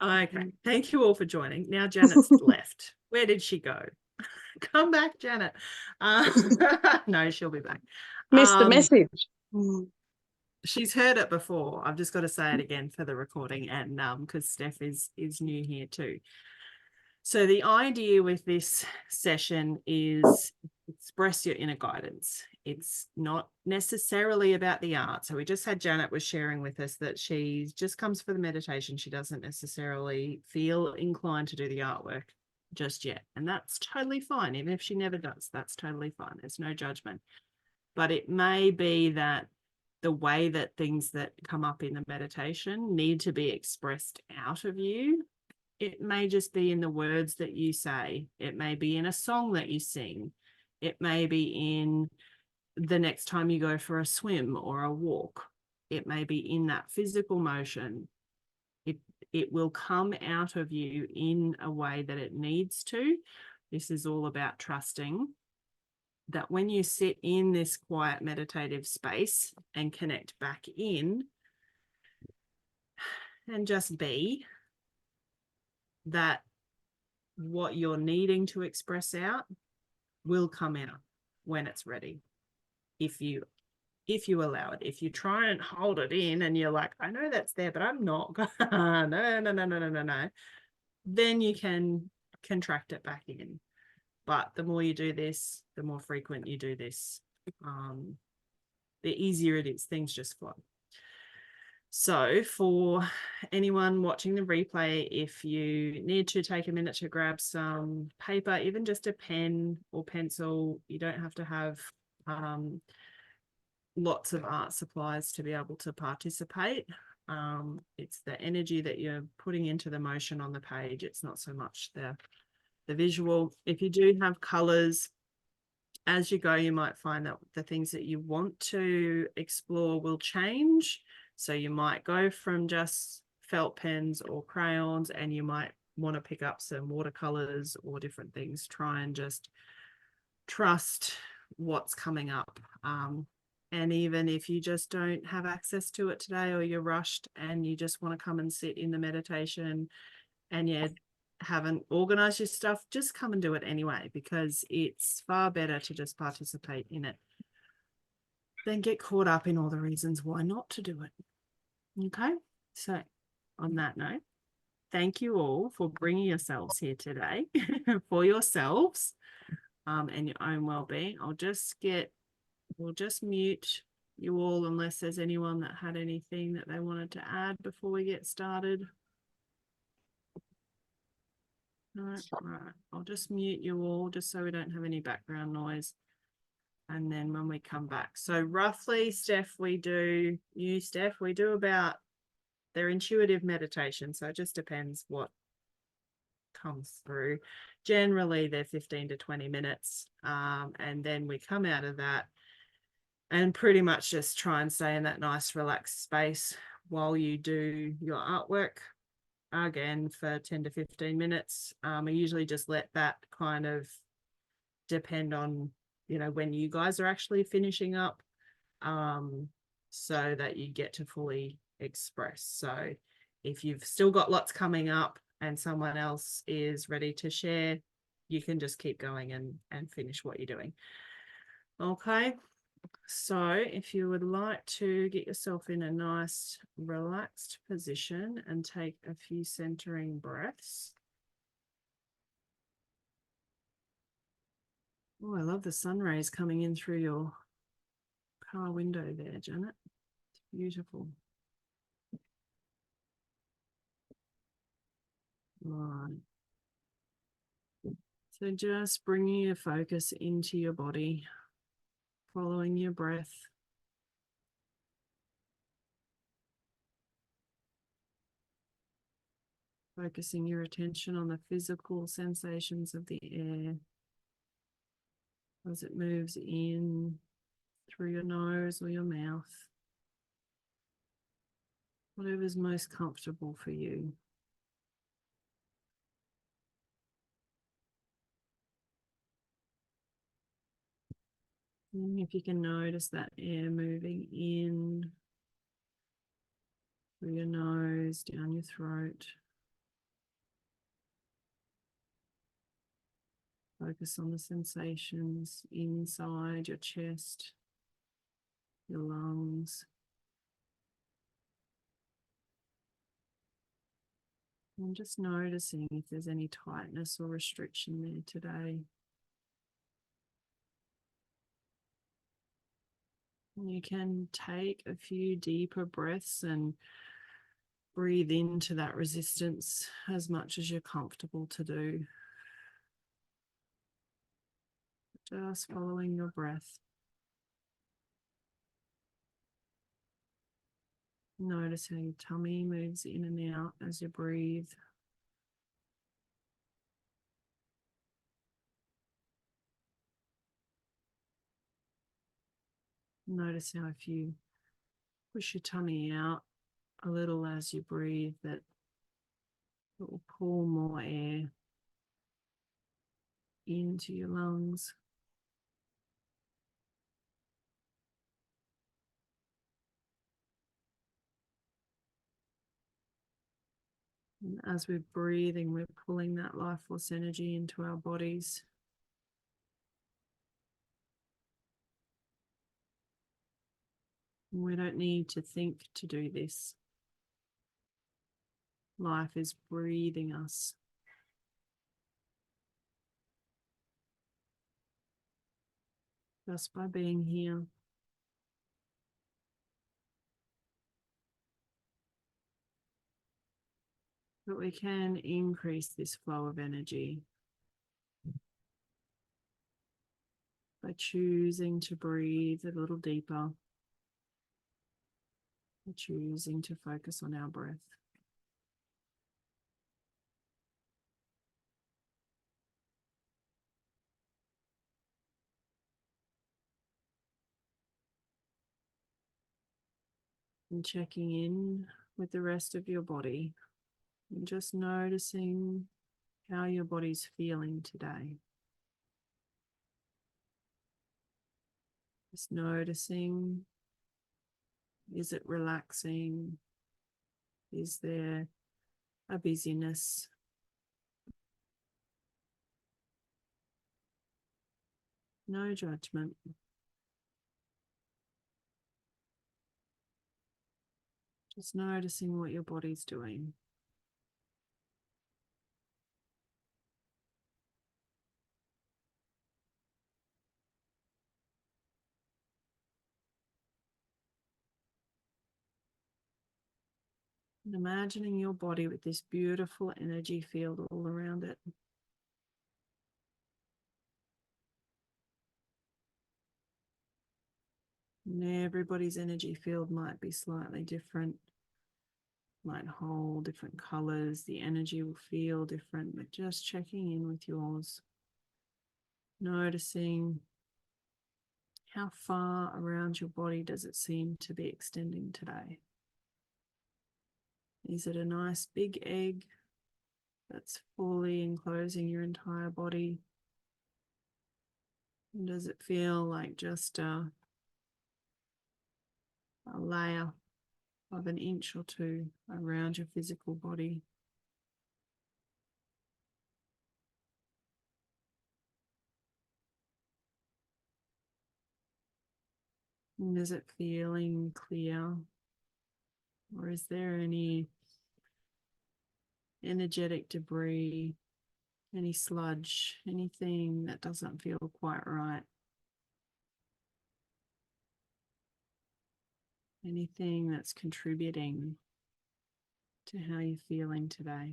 Okay. Thank you all for joining. Now Janet's left. Where did she go? Come back, Janet. No, she'll be back. Missed the message. She's heard it before. I've just got to say it again for the recording, and because Steph is new here too. So the idea with this session is express your inner guidance. It's not necessarily about the art. So we just had Janet was sharing with us that she just comes for the meditation. She doesn't necessarily feel inclined to do the artwork just yet. And that's totally fine. Even if she never does, that's totally fine. There's no judgment. But it may be that the way that things that come up in the meditation need to be expressed out of you. It may just be in the words that you say. It may be in a song that you sing. It may be in the next time you go for a swim or a walk. It may be in that physical motion. It will come out of you in a way that it needs to. This is all about trusting that when you sit in this quiet meditative space and connect back in and just be, that what you're needing to express out will come out when it's ready. If you allow it. If you try and hold it in and you're like, I know that's there, but I'm not. No. Then you can contract it back in. But the more you do this, the more frequent you do this, the easier it is. Things just flow. So for anyone watching the replay, if you need to take a minute to grab some paper, even just a pen or pencil, you don't have to have lots of art supplies to be able to participate. It's the energy that you're putting into the motion on the page. It's not so much the visual. If you do have colors, as you go, you might find that the things that you want to explore will change. So you might go from just felt pens or crayons, and you might want to pick up some watercolors or different things. Try and just trust what's coming up. And even if you just don't have access to it today, or you're rushed and you just want to come and sit in the meditation and you haven't organized your stuff, just come and do it anyway, because it's far better to just participate in it than get caught up in all the reasons why not to do it. Okay, so on that note, thank you all for bringing yourselves here today for yourselves and your own well-being. We'll just mute you all unless there's anyone that had anything that they wanted to add before we get started. No, right. I'll just mute you all just so we don't have any background noise. And then when we come back, so roughly, we do about their intuitive meditation. So it just depends what comes through. Generally, they're 15 to 20 minutes. And then we come out of that and pretty much just try and stay in that nice relaxed space while you do your artwork, again for 10 to 15 minutes. I usually just let that kind of depend on, when you guys are actually finishing up, so that you get to fully express. So if you've still got lots coming up and someone else is ready to share, you can just keep going and finish what you're doing. Okay. So if you would like to get yourself in a nice relaxed position and take a few centering breaths. Oh, I love the sun rays coming in through your car window there, Janet. It's beautiful. Right. So just bringing your focus into your body, following your breath. Focusing your attention on the physical sensations of the air as it moves in through your nose or your mouth. Whatever's most comfortable for you. And if you can notice that air moving in through your nose, down your throat, Focus on the sensations inside your chest, your lungs. And just noticing if there's any tightness or restriction there today. And you can take a few deeper breaths and breathe into that resistance as much as you're comfortable to do. Just following your breath. Notice how your tummy moves in and out as you breathe. Notice how if you push your tummy out a little as you breathe, that it will pull more air into your lungs. And as we're breathing, we're pulling that life force energy into our bodies. We don't need to think to do this. Life is breathing us. Just by being here. But we can increase this flow of energy by choosing to breathe a little deeper, by choosing to focus on our breath. And checking in with the rest of your body and just noticing how your body's feeling today. Just noticing, is it relaxing? Is there a busyness? No judgment. Just noticing what your body's doing. And imagining your body with this beautiful energy field all around it. And everybody's energy field might be slightly different, might hold different colors, the energy will feel different, but just checking in with yours. Noticing how far around your body does it seem to be extending today. Is it a nice big egg that's fully enclosing your entire body? And does it feel like just a layer of an inch or two around your physical body? And is it feeling clear? Or is there any energetic debris, any sludge, anything that doesn't feel quite right? Anything that's contributing to how you're feeling today?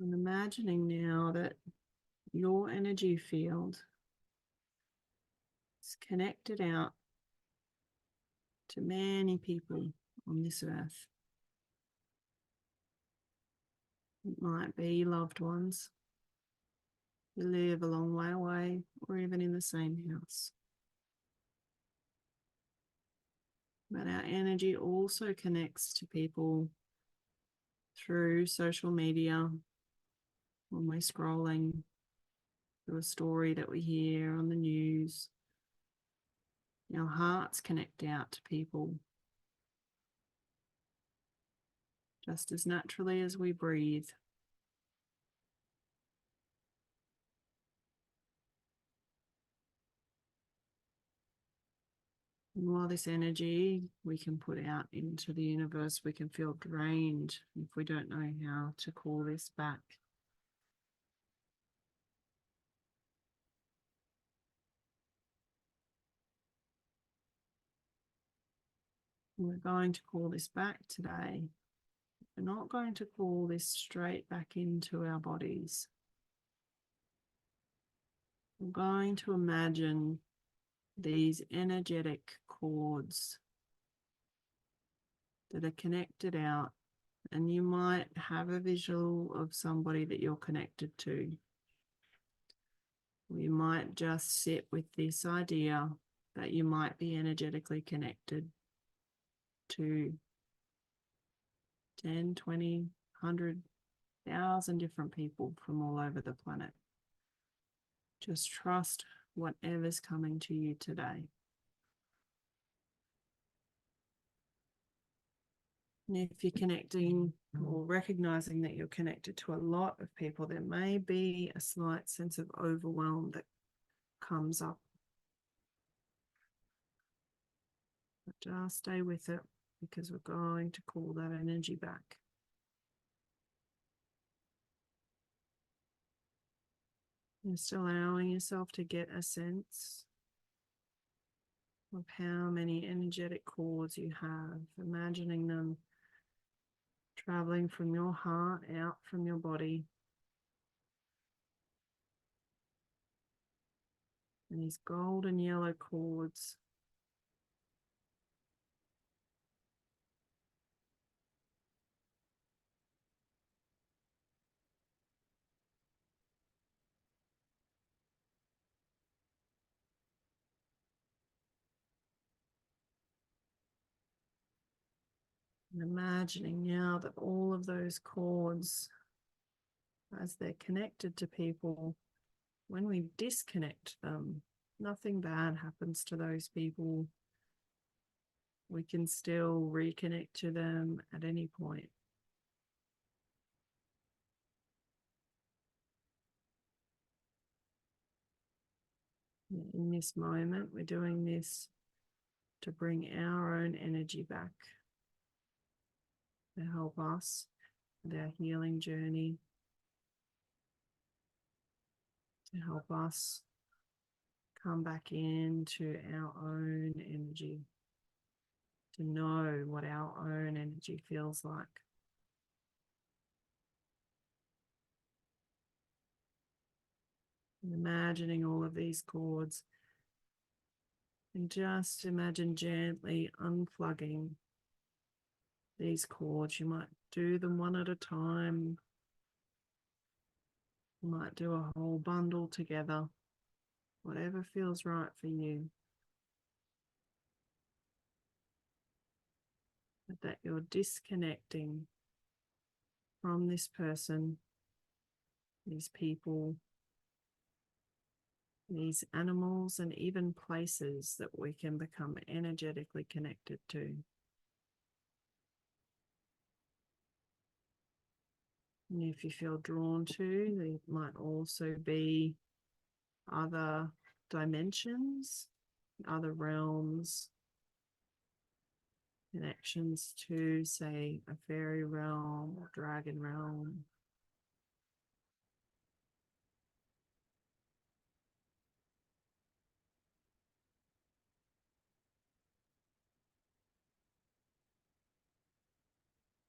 And imagining now that your energy field is connected out to many people on this earth. It might be loved ones who live a long way away or even in the same house. But our energy also connects to people through social media, when we're scrolling, through a story that we hear on the news. Our hearts connect out to people just as naturally as we breathe. And while this energy we can put out into the universe, we can feel drained if we don't know how to call this back. We're going to call this back today. We're not going to call this straight back into our bodies. We're going to imagine these energetic cords that are connected out, and you might have a visual of somebody that you're connected to. You might just sit with this idea that you might be energetically connected to 10, 20, 100,000 different people from all over the planet. Just trust whatever's coming to you today. And if you're connecting or recognizing that you're connected to a lot of people, there may be a slight sense of overwhelm that comes up. But just stay with it, because we're going to call that energy back. Just allowing yourself to get a sense of how many energetic cords you have, imagining them traveling from your heart out from your body. And these golden yellow cords and imagining now that all of those cords, as they're connected to people, when we disconnect them, nothing bad happens to those people. We can still reconnect to them at any point. In this moment, we're doing this to bring our own energy back, to help us with our healing journey, to help us come back into our own energy, to know what our own energy feels like. And imagining all of these cords, and just imagine gently unplugging these cords. You might do them one at a time. You might do a whole bundle together, whatever feels right for you. But that you're disconnecting from this person, these people, these animals, and even places that we can become energetically connected to. And if you feel drawn to, there might also be other dimensions, other realms, connections to, say, a fairy realm or dragon realm.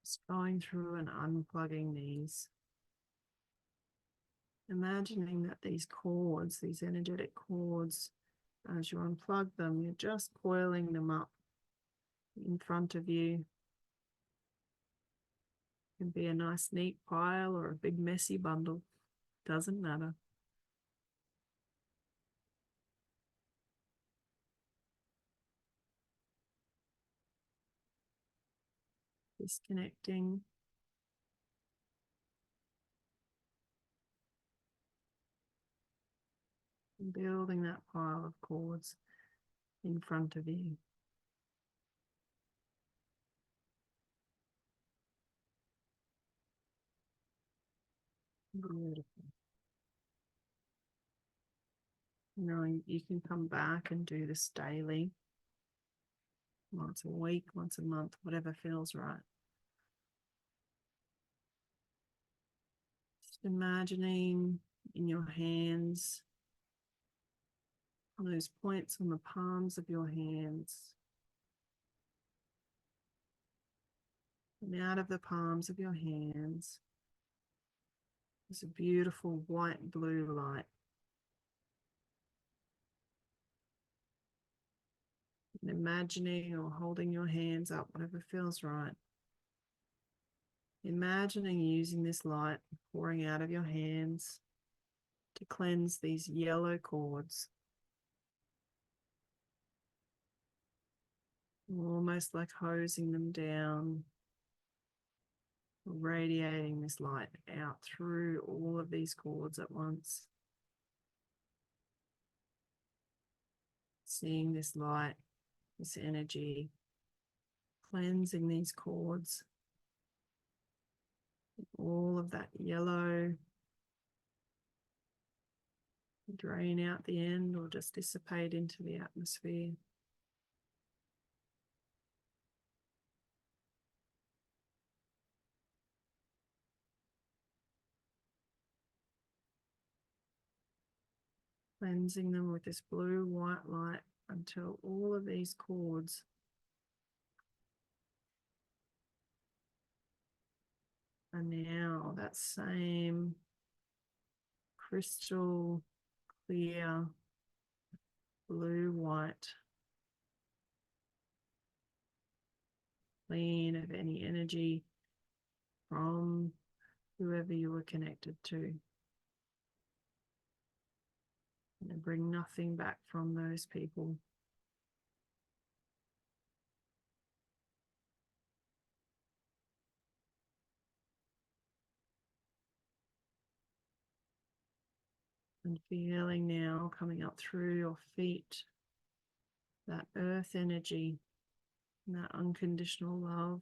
Just going through and unplugging these. Imagining that these cords, these energetic cords, as you unplug them, you're just coiling them up in front of you. It can be a nice neat pile or a big messy bundle, doesn't matter. Disconnecting. building that pile of cords in front of you. Beautiful. Knowing you can come back and do this daily, once a week, once a month, whatever feels right. Just imagining in your hands, those points on the palms of your hands, and out of the palms of your hands, there's a beautiful white blue light. And imagining or holding your hands up, whatever feels right. Imagining using this light pouring out of your hands to cleanse these yellow cords. Almost like hosing them down, radiating this light out through all of these cords at once. Seeing this light, this energy, cleansing these cords, all of that yellow, drain out the end or just dissipate into the atmosphere. Cleansing them with this blue-white light until all of these cords are now that same crystal clear blue-white, clean of any energy from whoever you were connected to. And bring nothing back from those people. And feeling now coming up through your feet, that earth energy, and that unconditional love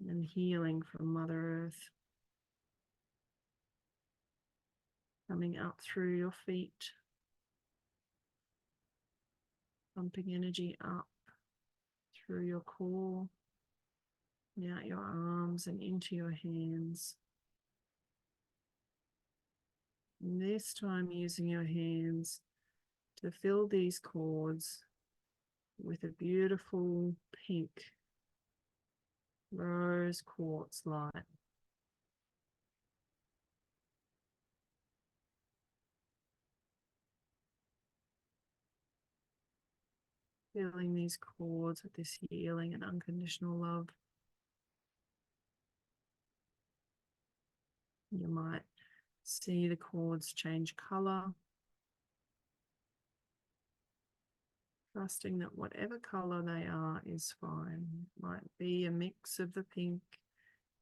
and healing from Mother Earth. Coming up through your feet, pumping energy up through your core, and out your arms and into your hands. And this time using your hands to fill these cords with a beautiful pink rose quartz light. Filling these cords with this healing and unconditional love. You might see the cords change color, trusting that whatever color they are is fine. It might be a mix of the pink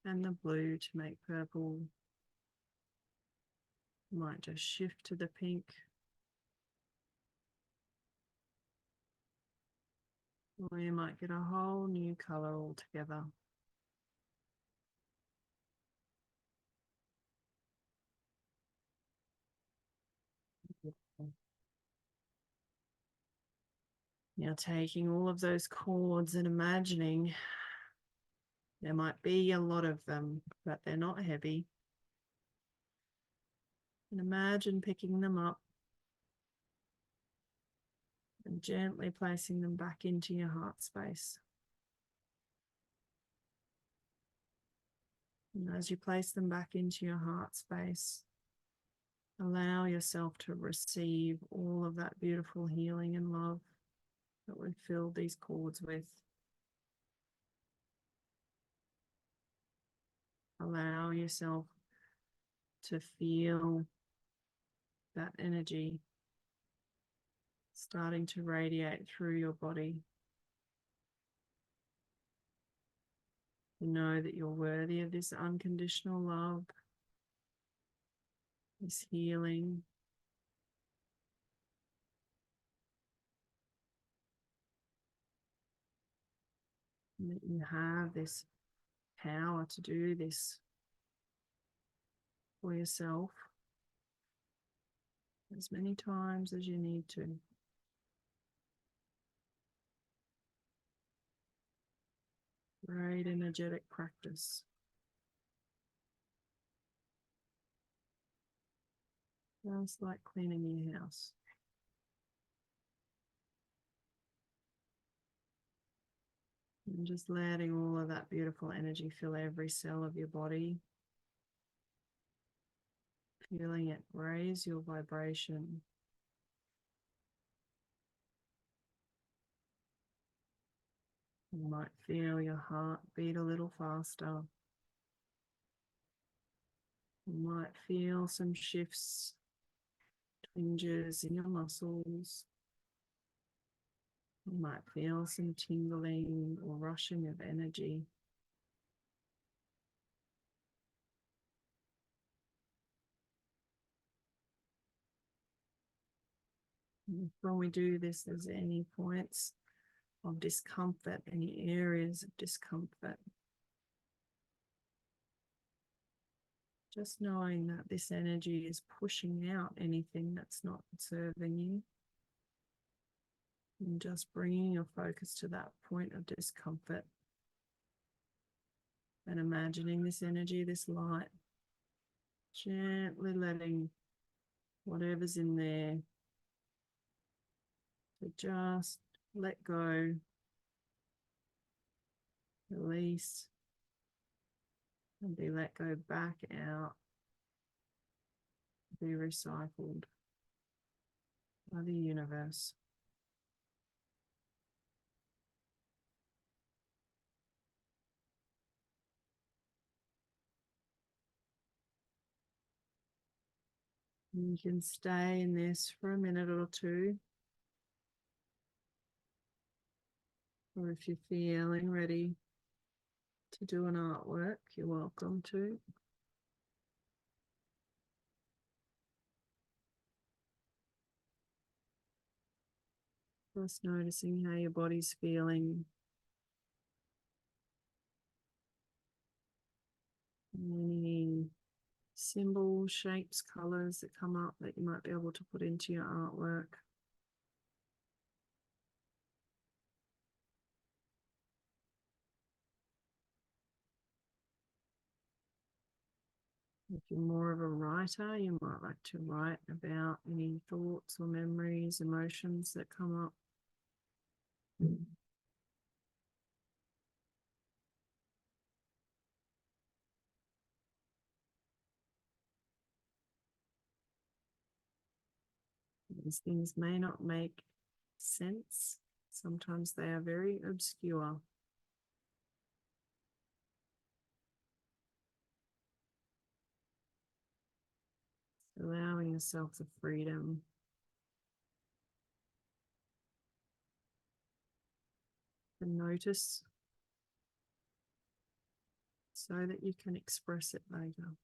and the blue to make purple. You might just shift to the pink. Or you might get a whole new color altogether. Now taking all of those cords and imagining there might be a lot of them, but they're not heavy. And imagine picking them up and gently placing them back into your heart space. And as you place them back into your heart space, allow yourself to receive all of that beautiful healing and love that we've filled these cords with. Allow yourself to feel that energy starting to radiate through your body. You know that you're worthy of this unconditional love, this healing, And that you have this power to do this for yourself as many times as you need to. Great energetic practice. Just like cleaning your house. And just letting all of that beautiful energy fill every cell of your body. Feeling it raise your vibration. You might feel your heart beat a little faster. You might feel some shifts, twinges in your muscles. You might feel some tingling or rushing of energy. And when we do this, there's any points of discomfort, any areas of discomfort. Just knowing that this energy is pushing out anything that's not serving you. And just bringing your focus to that point of discomfort. And imagining this energy, this light, gently letting whatever's in there to just let go, release, and be let go back out, be recycled by the universe. And you can stay in this for a minute or two. Or if you're feeling ready to do an artwork, you're welcome to. Just noticing how your body's feeling. Any symbols, shapes, colors that come up that you might be able to put into your artwork. If you're more of a writer, you might like to write about any thoughts or memories, emotions that come up. These things may not make sense. Sometimes they are very obscure. Allowing yourself the freedom to notice so that you can express it later.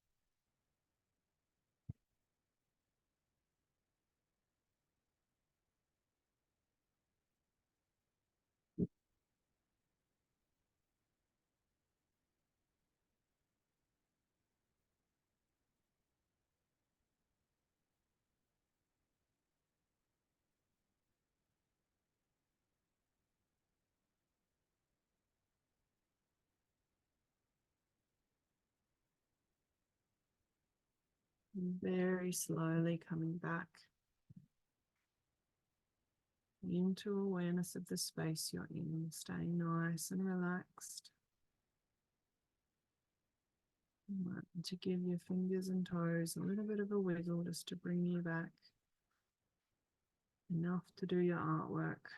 And very slowly coming back into awareness of the space you're in, staying nice and relaxed. You might want to give your fingers and toes a little bit of a wiggle just to bring you back. Enough to do your artwork.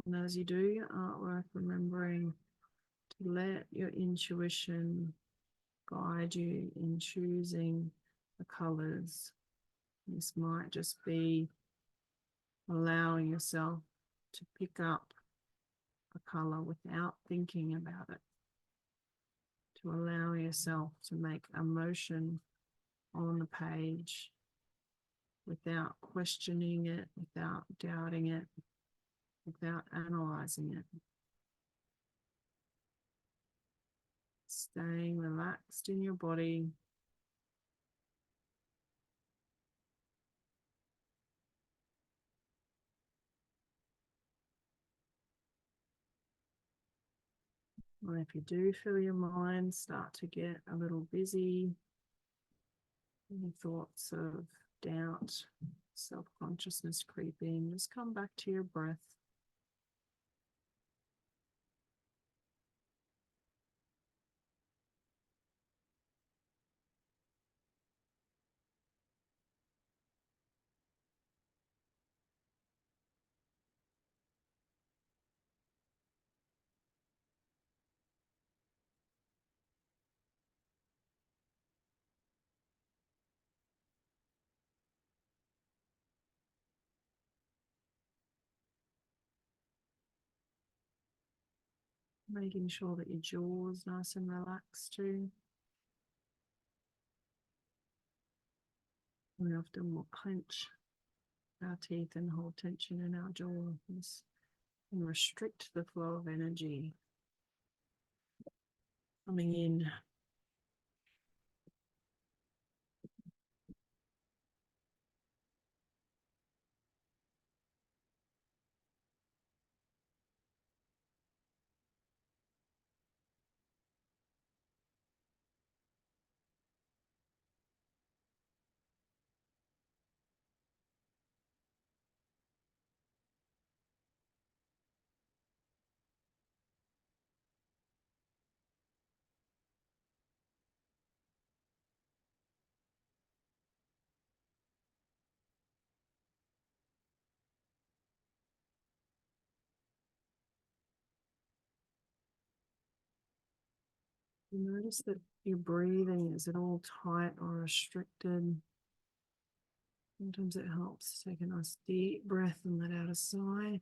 And as you do your artwork, remembering to let your intuition guide you in choosing the colors. This might just be allowing yourself to pick up a color without thinking about it, to allow yourself to make a motion on the page without questioning it, without doubting it, without analyzing it. Staying relaxed in your body. And if you do feel your mind start to get a little busy, any thoughts of doubt, self-consciousness creeping, just come back to your breath. Making sure that your jaw is nice and relaxed too. We often will clench our teeth and hold tension in our jaw. This can restrict the flow of energy coming in. Notice that your breathing, is it all tight or restricted? Sometimes it helps to take a nice deep breath and let out a sigh.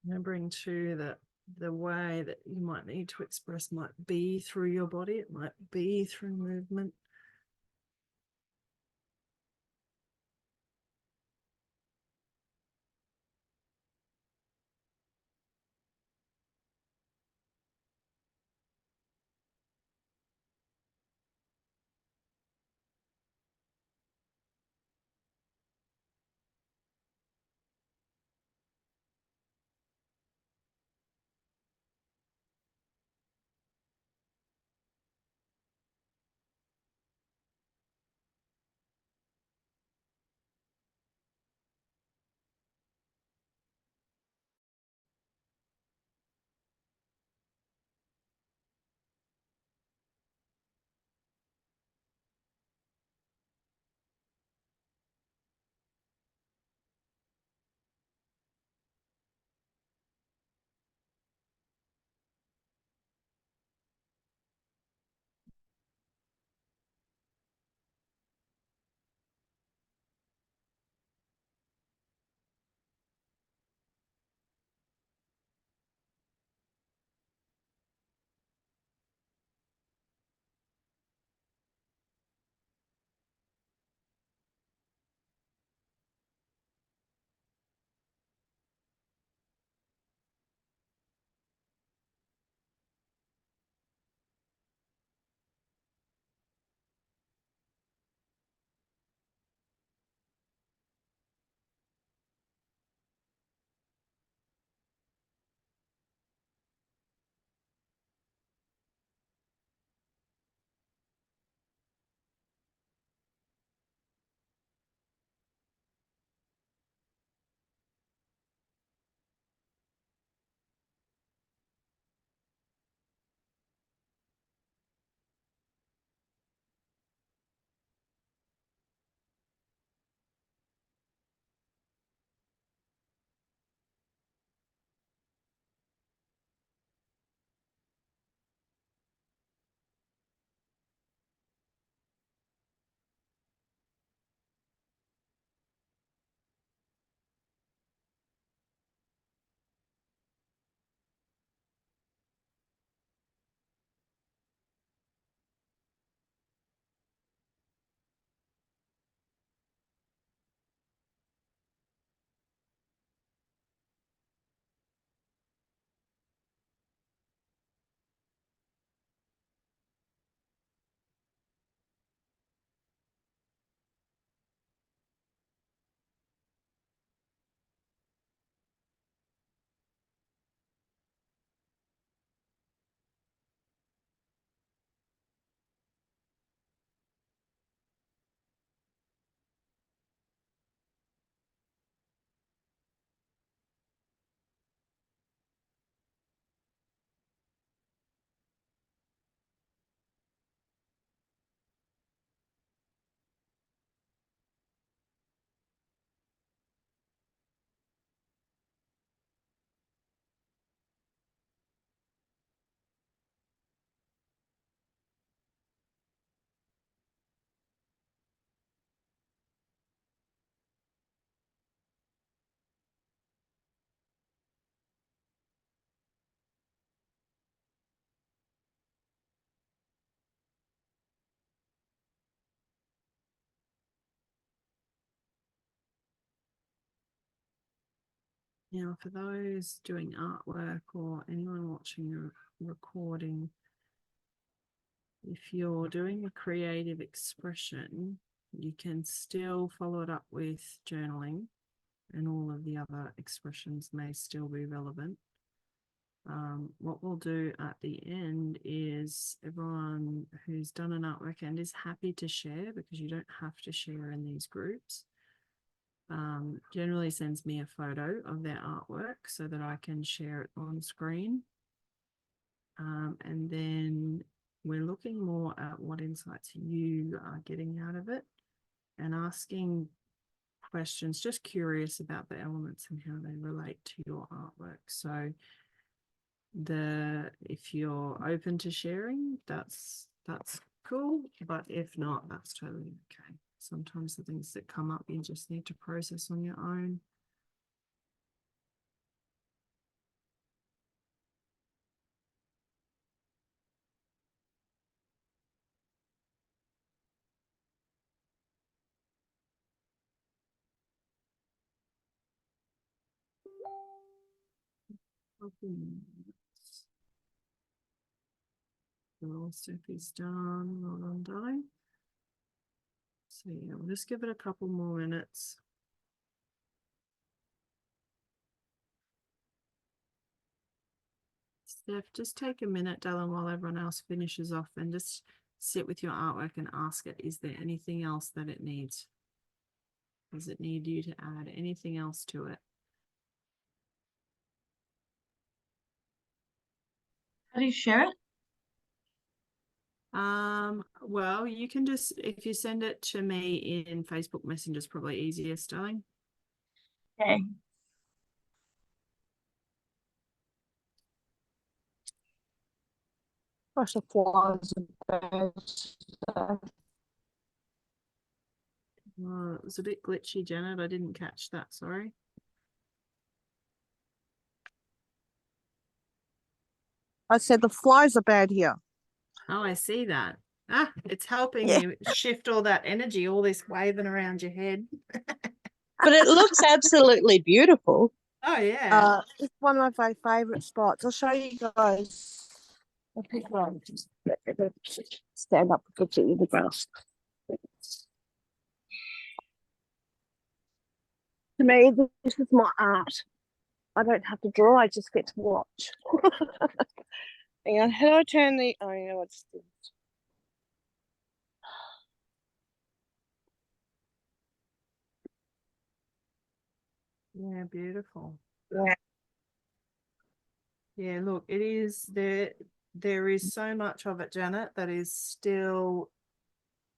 Remembering too that the way that you might need to express might be through your body, it might be through movement. Now, for those doing artwork or anyone watching a recording, if you're doing a creative expression, you can still follow it up with journaling, and all of the other expressions may still be relevant. What we'll do at the end is everyone who's done an artwork and is happy to share, because you don't have to share in these groups, generally sends me a photo of their artwork so that I can share it on screen. And then we're looking more at what insights you are getting out of it and asking questions, just curious about the elements and how they relate to your artwork. So if you're open to sharing, that's cool, but if not, that's totally okay. Sometimes the things that come up you just need to process on your own. Well, Sophie's done. Well done, darling. So yeah, we'll just give it a couple more minutes. Steph, just take a minute, darling, while everyone else finishes off, and just sit with your artwork and ask it, is there anything else that it needs? Does it need you to add anything else to it? How do you share it? Well, you can just, if you send it to me in Facebook Messenger, is probably easiest, darling. Okay. Gosh, the flies are bad. Oh, it was a bit glitchy, Janet. I didn't catch that, sorry. I said the flies are bad here. Oh, I see that. Ah, it's helping Yeah. you shift all that energy, all this waving around your head. But it looks absolutely beautiful. Oh, yeah. It's one of my favorite spots. I'll show you guys. I'll pick one. Stand up and put it in the grass. To me, this is my art. I don't have to draw, I just get to watch. Hang on, how do I turn the... Oh, yeah, it's... Yeah, beautiful. Yeah. Yeah, look, it is there is so much of it, Janet, that is still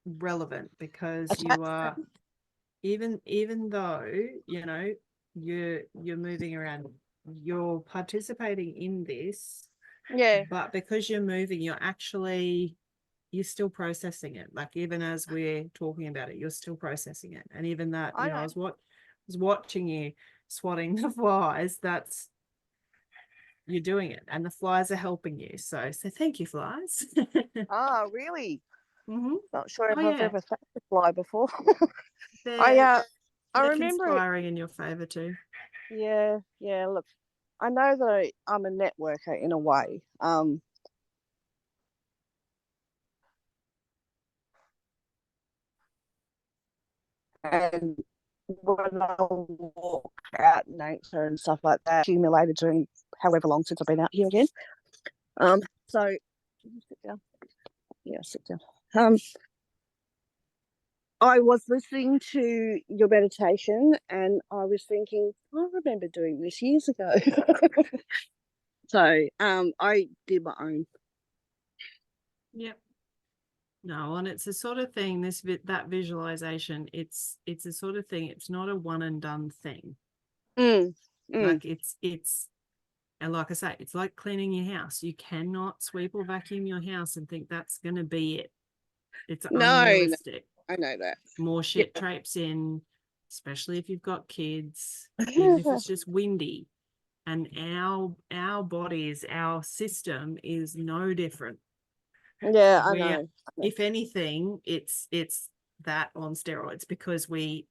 relevant, because you are, even though, you know, you're moving around, you're participating in this, Yeah. but because you're moving, you're still processing it. Like, even as we're talking about it, you're still processing it. And even that, you know, I was watching you swatting the flies. That's, you're doing it, and the flies are helping you. So thank you, flies. Oh, really? Mm-hmm. Not sure if Oh, I've yeah. ever seen a fly before. They're I remember conspiring in your favor too. Yeah, look, I know that I'm a networker in a way. And when I walk out in nature and stuff like that, accumulated during however long since I've been out here again. So sit down. Yeah, sit down. I was listening to your meditation and I was thinking, I remember doing this years ago. So I did my own. Yep. No, and it's a sort of thing, that visualization, it's a sort of thing, it's not a one and done thing. Like, it's and like I say, it's like cleaning your house. You cannot sweep or vacuum your house and think that's going to be it. It's unrealistic. I know that. More shit traipse in, especially if you've got kids, even if it's just windy. And our bodies, our system is no different. Yeah, I know. If anything, it's that on steroids, because we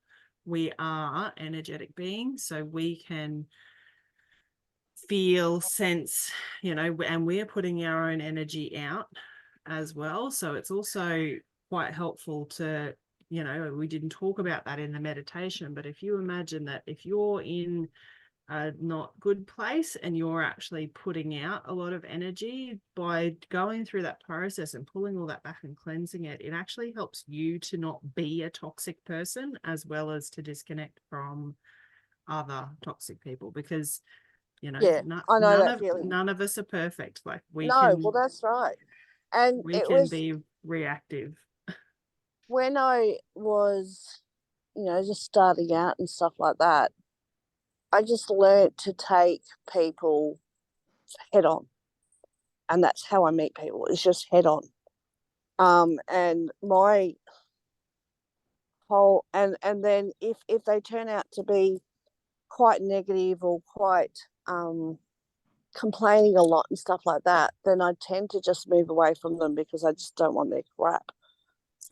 are energetic beings, so we can feel, sense, you know, and we're putting our own energy out as well. So it's also quite helpful to, you know, we didn't talk about that in the meditation, but if you imagine that if you're in a not good place and you're actually putting out a lot of energy, by going through that process and pulling all that back and cleansing it, it actually helps you to not be a toxic person, as well as to disconnect from other toxic people, because you know, Yeah, I know that feeling. none of us are perfect. Like No, well, that's right. And we it can was be reactive. when I was, just starting out and stuff like that, I just learned to take people head on. And that's how I meet people. It's just head on. And my whole and then if they turn out to be quite negative or quite complaining a lot and stuff like that, then I tend to just move away from them because I just don't want their crap.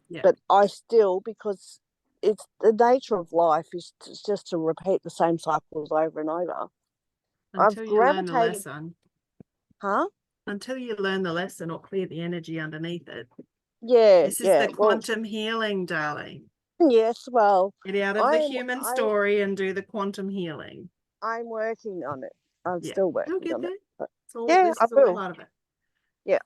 Yeah. But I still, because it's the nature of life is just to repeat the same cycles over and over. Until you learn the gravitated- lesson. Huh? Until you learn the lesson or clear the energy underneath it. Yeah, This is yeah. the quantum healing, darling. Yes, well, Get out of the human story and do the quantum healing. I'm working on it. I'm Yeah. still You'll working get on there. it. But This I is all will. part of it. Yeah.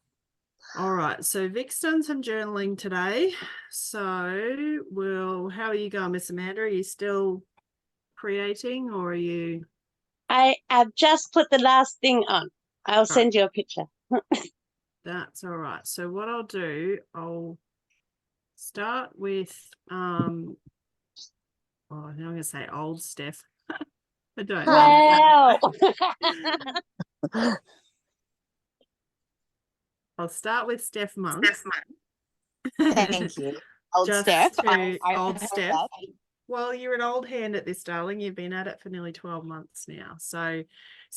All right. So Vic's done some journaling today. So how are you going, Miss Amanda? Are you still creating, or are you? I've just put the last thing on. I'll send you a picture. That's all right. So what I'll do, I'll start with now I'm gonna say old Steph. I don't know. Wow. I'll start with Steph Monk. Thank you. Old Steph. Old Steph. Well, you're an old hand at this, darling. You've been at it for nearly 12 months now. So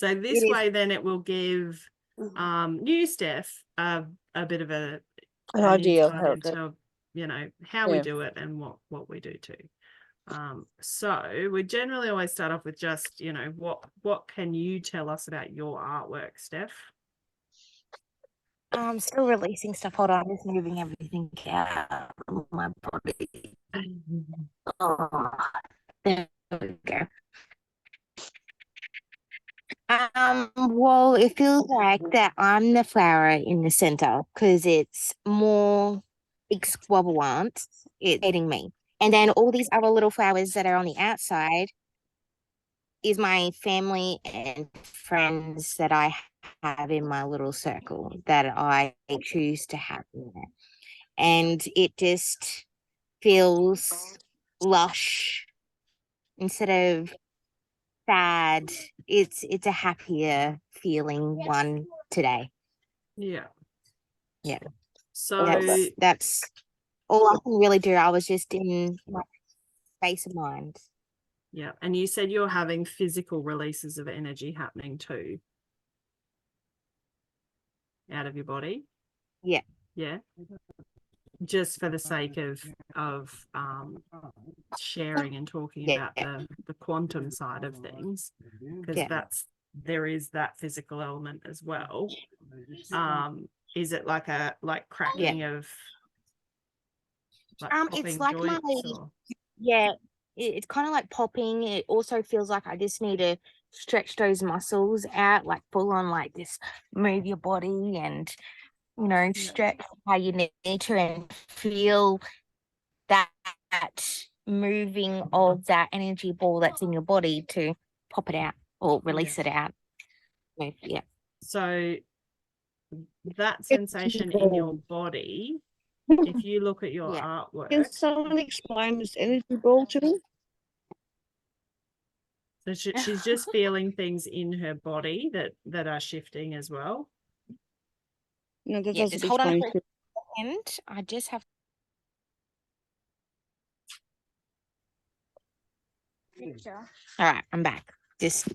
this way, then it will give new Steph a bit of an idea of insight how to, into, you know, how we do it and what we do too. So we generally always start off with just, you know, what can you tell us about your artwork, Steph? I'm still releasing stuff. Hold on, I'm just moving everything out of my body. Oh, there we go. Well, it feels like that I'm the flower in the center because it's more exuberant. It's hitting me. And then all these other little flowers that are on the outside is my family and friends that I have in my little circle that I choose to have in there. And it just feels lush instead of sad. It's a happier feeling one today. Yeah. Yeah. So that's all I can really do. I was just in my space of mind. yeah, and you said you're having physical releases of energy happening too out of your body. Yeah. Yeah. Just for the sake of sharing and talking about the quantum side of things, because there is that physical element as well. Is it like cracking of it's like joints it's kind of like popping. It also feels like I just need to stretch those muscles out, like full on, like this, move your body and stretch how you need to and feel that moving of that energy ball that's in your body to pop it out or release it out. Yeah. So that sensation in your body, if you look at your artwork. Can someone explain this energy ball to me? So she's just feeling things in her body that are shifting as well. No, that just hold on for a second. I just have. All right, I'm back. It's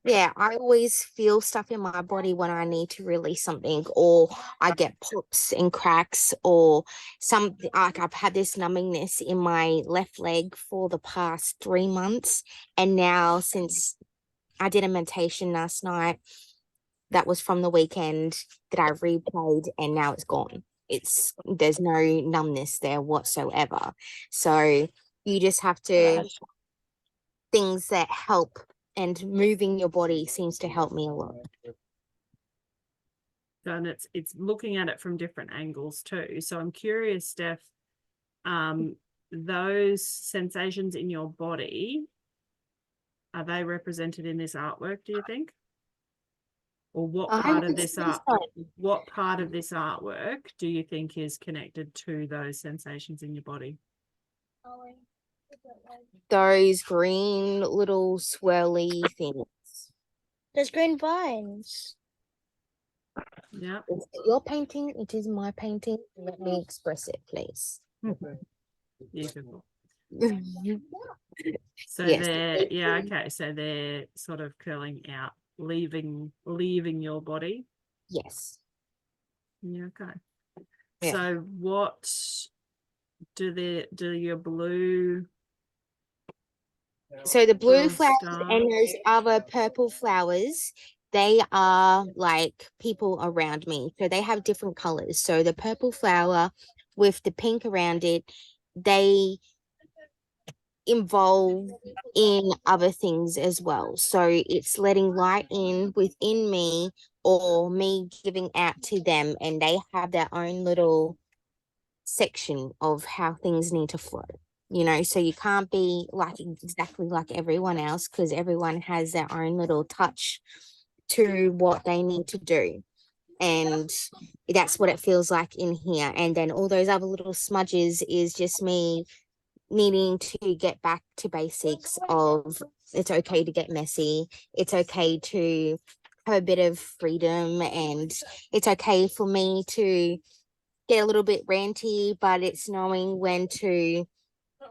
Yeah, I always feel stuff in my body when I need to release something, or I get pops and cracks, or something like I've had this numbingness in my left leg for the past 3 months. And now, since I did a meditation last night, that was from the weekend that I replayed, and now it's gone. There's no numbness there whatsoever. So you just have to things that help, and moving your body seems to help me a lot. And it's looking at it from different angles too. So I'm curious, Steph, those sensations in your body, are they represented in this artwork, do you think? Or what part of this artwork do you think is connected to those sensations in your body? Those green little swirly things. There's green vines. Yeah. Is it your painting? It is my painting. Let me express it, please. Beautiful. So Yes. okay. So they're sort of curling out, leaving your body. Yes. Yeah, okay. Yeah. So what do your blue So the blue little flowers and stars? those other purple flowers, they are like people around me. So they have different colors. So the purple flower with the pink around it, they involve in other things as well. So it's letting light in within me, or me giving out to them, and they have their own little section of how things need to flow. So you can't be like exactly like everyone else, because everyone has their own little touch to what they need to do. And that's what it feels like in here. And then all those other little smudges is just me needing to get back to basics of it's okay to get messy. It's okay to have a bit of freedom, and it's okay for me to get a little bit ranty, but it's knowing when to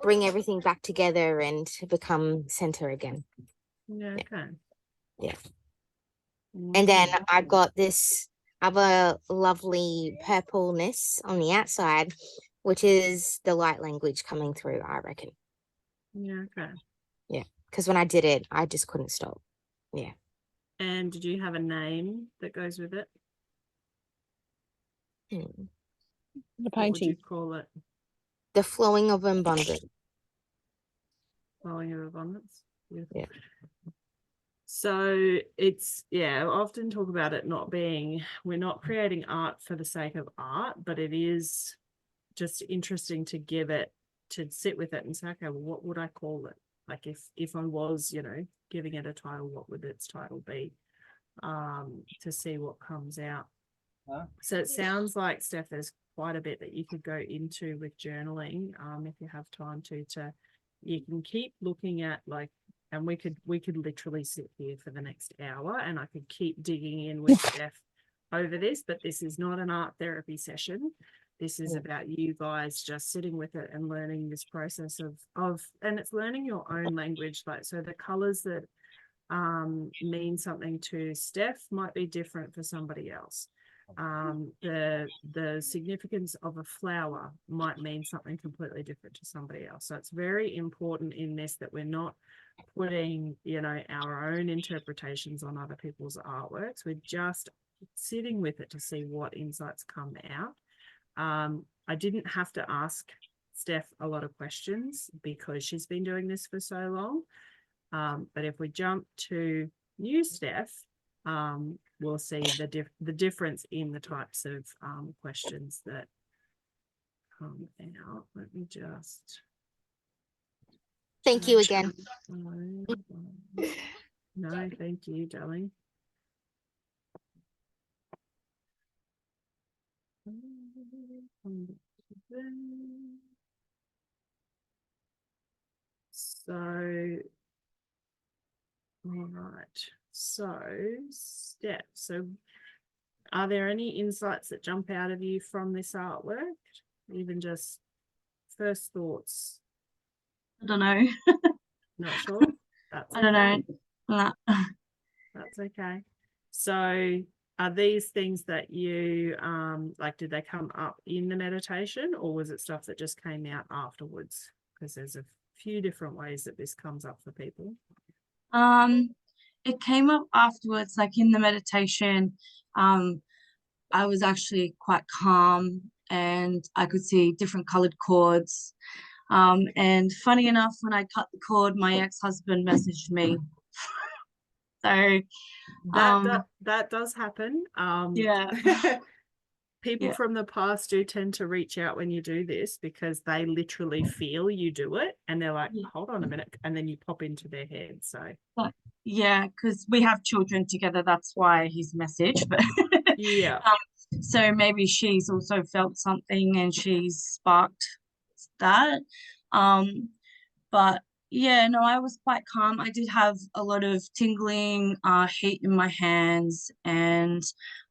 bring everything back together and become center again. Yeah, okay. Yeah. And then Mm. I got this other lovely purpleness on the outside, which is the light language coming through, I reckon. Yeah, okay. Yeah. Because when I did it, I just couldn't stop. Yeah. And did you have a name that goes with it? The What would you painting. call it? The flowing of abundance. Flowing of abundance. Beautiful. Yeah. So it's, I often talk about it not being, we're not creating art for the sake of art, but it is just interesting to give it, to sit with it and say, okay, well, what would I call it? Like if I was, giving it a title, what would its title be? To see what comes out. So it sounds like, Steph, there's quite a bit that you could go into with journaling, if you have time to you can keep looking at and we could literally sit here for the next hour and I could keep digging in with Steph over this, but this is not an art therapy session. This is about you guys just sitting with it and learning this process of and it's learning your own language. Like, so the colors that mean something to Steph might be different for somebody else. The significance of a flower might mean something completely different to somebody else. So it's very important in this that we're not putting, our own interpretations on other people's artworks. We're just sitting with it to see what insights come out. I didn't have to ask Steph a lot of questions because she's been doing this for so long. But if we jump to new Steph, we'll see the difference in the types of questions that come out. Let me just. Thank you again. No, thank you, darling. So, all right. So, Steph, so are there any insights that jump out of you from this artwork? Even just first thoughts? I don't know. Not sure? That's I don't okay. know. That's okay. So are these things that you like, did they come up in the meditation, or was it stuff that just came out afterwards? Because there's a few different ways that this comes up for people. It came up afterwards, like in the meditation. I was actually quite calm and I could see different colored cords. And funny enough, when I cut the cord, my ex-husband messaged me. So That does happen. yeah. People Yeah. from the past do tend to reach out when you do this because they literally feel you do it and they're like, Yeah. hold on a minute, and then you pop into their head. So Yeah, because we have children together, that's why his message. But yeah. so maybe she's also felt something and she's sparked that. But yeah, no, I was quite calm. I did have a lot of tingling, heat in my hands, and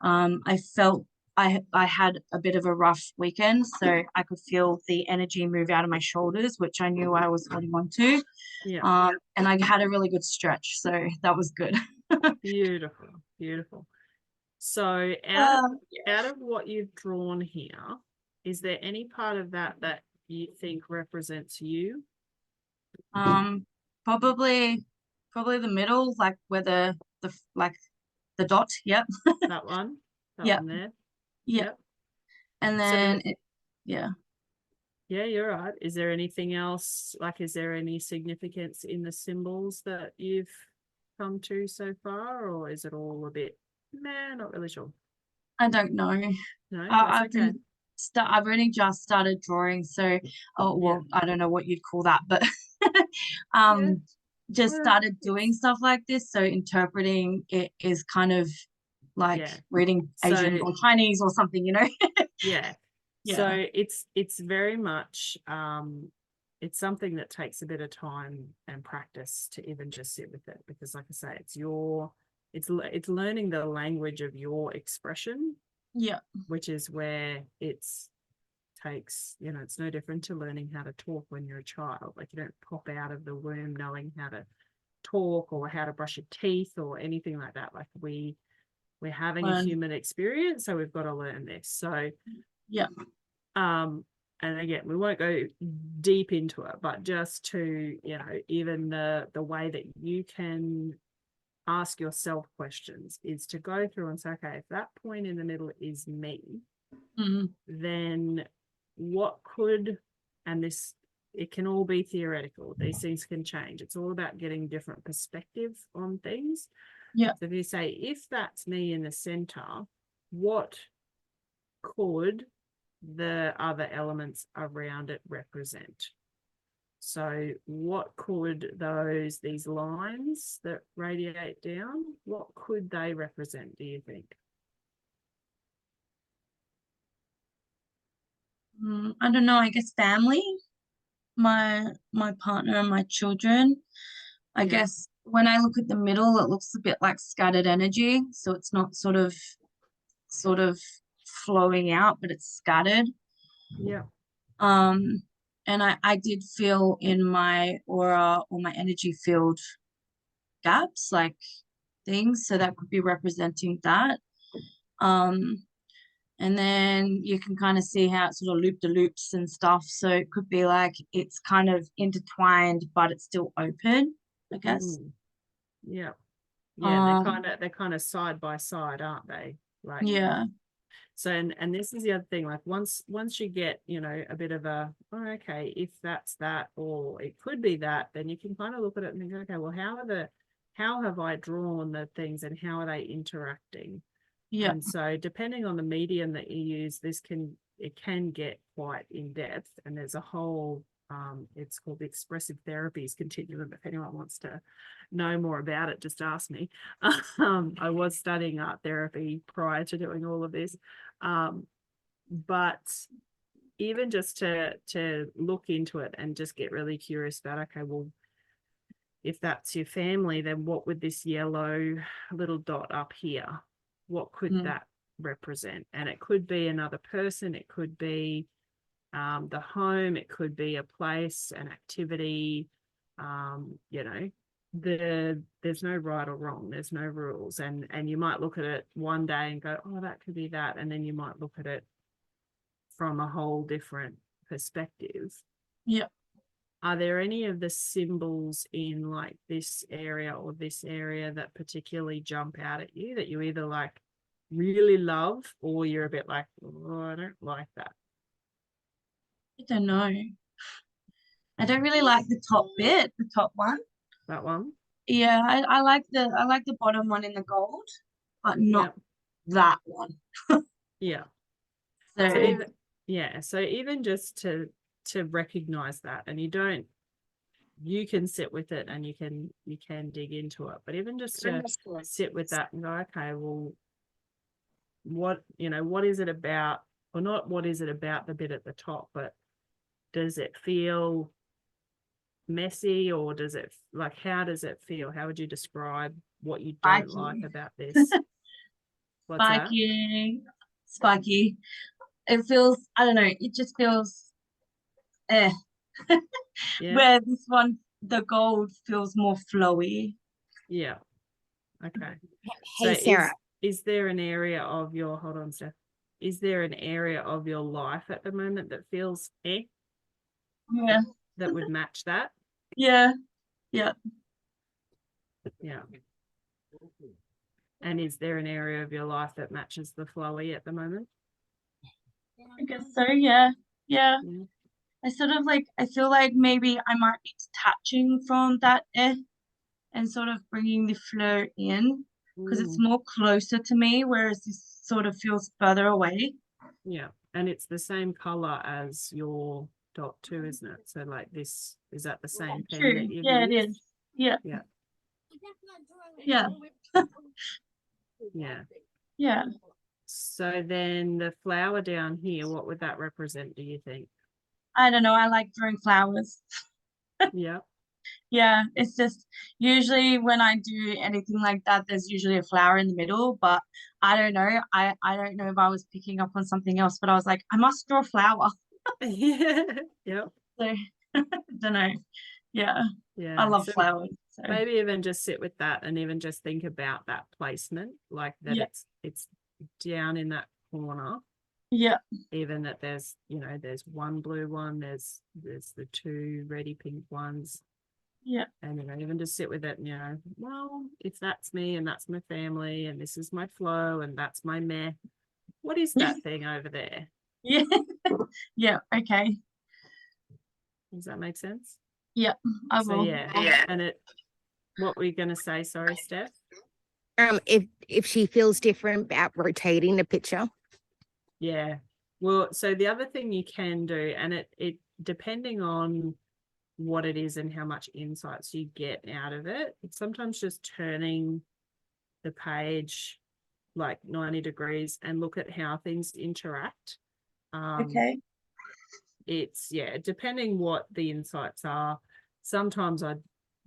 I felt I had a bit of a rough weekend, so I could feel the energy move out of my shoulders, which I knew I was holding on to. Yeah. And I had a really good stretch, so that was good. Beautiful, beautiful. So out of what you've drawn here, is there any part of that that you think represents you? Probably the middle, like where the like the dot. Yep. That one? That Yep. one there? Yep. And So- then yeah. Yeah, you're right. Is there anything else? Like, is there any significance in the symbols that you've come to so far, or is it all a bit, meh, not really sure? I don't know. No, I've that's okay. I've only just started drawing, so well, I don't know what you'd call that, but just Well, started doing stuff like this, so interpreting it is kind of like Yeah. reading Asian So- or Chinese or something, you know. Yeah. Yeah. So it's very much it's something that takes a bit of time and practice to even just sit with it, because like I say, it's learning the language of your expression, Yeah. which is where it's takes, it's no different to learning how to talk when you're a child. Like, you don't pop out of the womb knowing how to talk or how to brush your teeth or anything like that. Like, we're having a human experience, so we've got to learn this. So Yeah. and again, we won't go deep into it, but just to, even the way that you can ask yourself questions is to go through and say, okay, if that point in the middle is me, then what could, and this, it can all be theoretical, these things can change, it's all about getting different perspective on things. Yeah. So if you say, if that's me in the center, what could the other elements around it represent? So what could these lines that radiate down, what could they represent, do you think? I don't know, I guess family, my partner and my children. I guess when I look at the middle, it looks a bit like scattered energy, so it's not sort of flowing out, but it's scattered. Yeah. And I did feel in my aura or my energy field gaps, like things, so that could be representing that. And then you can kind of see how it sort of loop-de-loops and stuff, so it could be like it's kind of intertwined but it's still open, I guess. Yeah. They're kind of side by side, aren't they? Like, yeah. So, and this is the other thing, like once you get, a bit of a, oh, okay, if that's that, or it could be that, then you can kind of look at it and think, okay, well, how have I drawn the things and how are they interacting? Yeah. And so depending on the medium that you use, it can get quite in depth, and there's a whole, it's called the expressive therapies continuum. If anyone wants to know more about it, just ask me. I was studying art therapy prior to doing all of this. But even just to look into it and just get really curious about, okay, well, if that's your family, then what would this yellow little dot up here, what could that represent? And it could be another person, it could be the home, it could be a place, an activity, there's no right or wrong, there's no rules, and you might look at it one day and go, oh, that could be that, and then you might look at it from a whole different perspective. Yeah. Are there any of the symbols in like this area or this area that particularly jump out at you that you either like really love or you're a bit like, oh, I don't like that? I don't know. I don't really like the top bit, the top one. That one? Yeah, I like the bottom one in the gold, but not that one. Yeah. So So even, so even just to recognize that, and you can sit with it and you can dig into it, but even just to sit with that and go, okay, well, what is it about, or not what is it about the bit at the top, but does it feel messy, or does it, like, how does it feel? How would you describe what you don't like Spiky. about this? What's that? Spiky. It feels, I don't know, it just feels Yeah. where this one, the gold feels more flowy. Yeah. Okay. Hey, So Sarah. is there an area of your, hold on, Steph. Is there an area of your life at the moment that feels Yeah. that would match that? Yeah. Yeah. Yeah. And is there an area of your life that matches the flowy at the moment? I guess so, yeah. Yeah. Yeah. I sort of like, I feel like maybe I might be detaching from that and sort of bringing the flow in, because it's more closer to me, whereas this sort of feels further away. Yeah. And it's the same color as your dot too, isn't it? So like this, is that the same pen True. that you've Yeah, it used? is. Yeah. Yeah. Yeah. Yeah. Yeah. So then the flower down here, what would that represent, do you think? I don't know. I like drawing flowers. Yeah. Yeah, it's just usually when I do anything like that, there's usually a flower in the middle, but I don't know. I don't know if I was picking up on something else, but I was like, I must draw a flower. Yeah. Yep. So I don't know. Yeah. Yeah. I love So flowers. So maybe even just sit with that and even just think about that placement, like that Yeah. it's down in that corner, yeah. even that there's, there's one blue one, there's the two reddy pink ones. Yeah. And even just sit with it and well, if that's me and that's my family and this is my flow and that's my meh, what is that thing over there? Yeah. Yeah. Okay. Does that make sense? Yeah. I So will. yeah. And what were you going to say? Sorry, Steph. If she feels different about rotating the picture. Yeah. Well, so the other thing you can do, and it depending on what it is and how much insights you get out of it, it's sometimes just turning the page like 90 degrees and look at how things interact. Okay. It's depending what the insights are. Sometimes I